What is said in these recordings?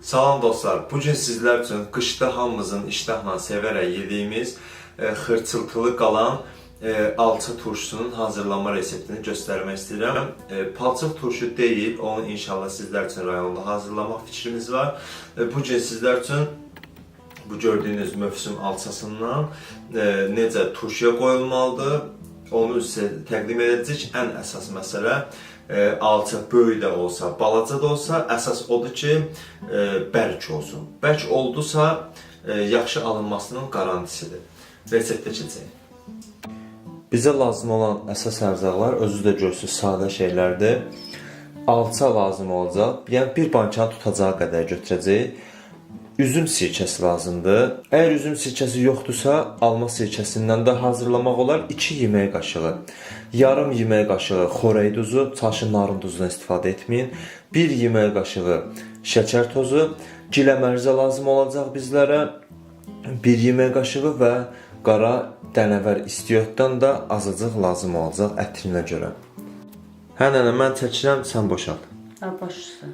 Salam dostlar, bugün sizler üçün qışda hamımızın iştahla sevərək yediyimiz xırçıltılı qalan alça turşusunun hazırlanma reseptini göstərmək istəyirəm. Palçıq turşu deyil, onu inşallah sizlər üçün rayonda hazırlamaq fikrimiz var. Bugün sizlər üçün bu gördüyünüz mövsüm alçasından necə turşuya qoyulmalıdır, onu sizə təqdim edəcək. Ən əsas məsələ alça böyük də olsa, balaca da olsa, əsas odur ki, bərk olsun. Bərk oldusa, yaxşı alınmasının qarantisidir. Reseptə keçək. Bizə lazım olan əsas ərzaqlar özü də görsünüz sadə şeylərdir. Alça lazım olacaq, yəni bir bankanı tutacağı qədər götürəcək. Üzüm sirkəsi lazımdır. Əgər üzüm sirkəsi yoxdursa, alma sirkəsindən də hazırlamaq olar. 2 yemək qaşığı, yarım yemək qaşığı xörək duzu, çalışın narın duzundan istifadə etməyin. 1 yemək qaşığı şəkər tozu, giləmərzə lazım olacaq bizlərə. 1 yemək qaşığı və qara dənəvər istiotdan da azacıq lazım olacaq ətrinə görə. Hə nənə, mən çəkirəm, sən boşalt. Başüstə.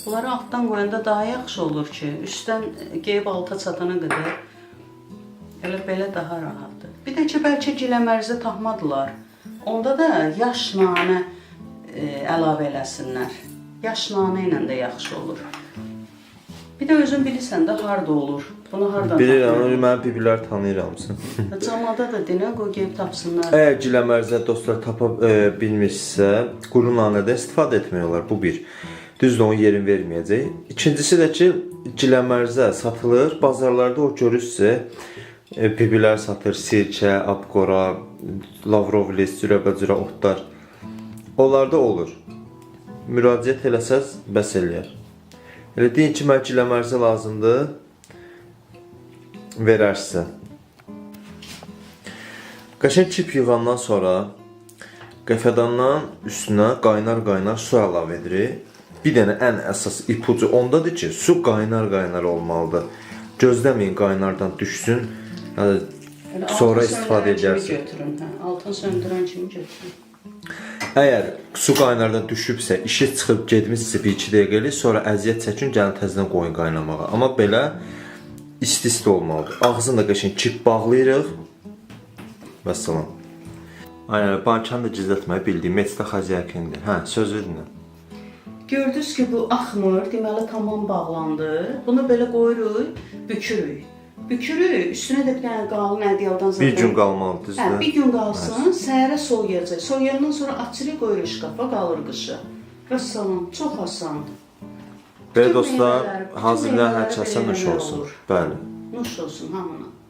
Bunları altdan qoyanda daha yaxşı olur ki, üstdən geyib alta çatana qədər belə daha rahatdır. Bir də ki, bəlkə giləmərzə taxmadılar. Onda da yaş nanə əlavə eləsinlər. Yaş nanə ilə də yaxşı olur. Bir də özün bilirsən də harda olur. Bunu hardan Bilirəm, mən biblər tanıyıramsın. Camada da dinə qoy geyib tapsınlar. Əgər giləmərzə dostlar tapa bilmirsə, quru nanədən istifadə etmək olar. Bu bir. Düzdür, onun yerini verməyəcək. İkincisi də ki, giləmərzə satılır. Bazarlarda o görürsünüzsə, biblər satır, sirkə, apqora, lavrovlis, cürəbəcürə otlar. Onlarda olur. Müraciət eləsəz, bəs eləyər. Elə deyin ki, mən giləmərzə lazımdır, verərsə. Qəşəng kip yığandan sonra qəfədandan üstünə qaynar su əlavə edirik. Bir dənə ən əsas ipucu ondadır ki, su qaynar olmalıdır. Gözləməyin qaynardan düşsün, sonra istifadə edərsiniz. Altın söndürən kimi götürün. Əgər su qaynardan düşübsə, işi çıxıb gedmişsə 1-2 dəqiqəlik, sonra əziyyət çəkin, gəlin təzədən qoyun qaynamağa. Amma belə isti olmalıdır. Ağzını da qəşəng kip bağlayırıq. Vəssalam. Aynen, bankanı da gizlətməyi bildiyim meçdə xəziyyəkindir. Hə, söz verin. Gördünüz ki, bu axmır, deməli tamam bağlandı. Bunu belə qoyuruq, bükürük. Bükürük, üstünə də bir dənə qalın ədyaldan zaten. Bir gün qalmalıdır, düzdür? Hə, bir gün qalsın, səhərə soyuyacaq. Soyuyandan sonra açırıq, qoyuruq şkafa, qalır qışı. Vəssalam, çox asandır. Belə dostlar, hazırlayan hər kəsə nuş olsun. Bəli. Nuş olsun hamına.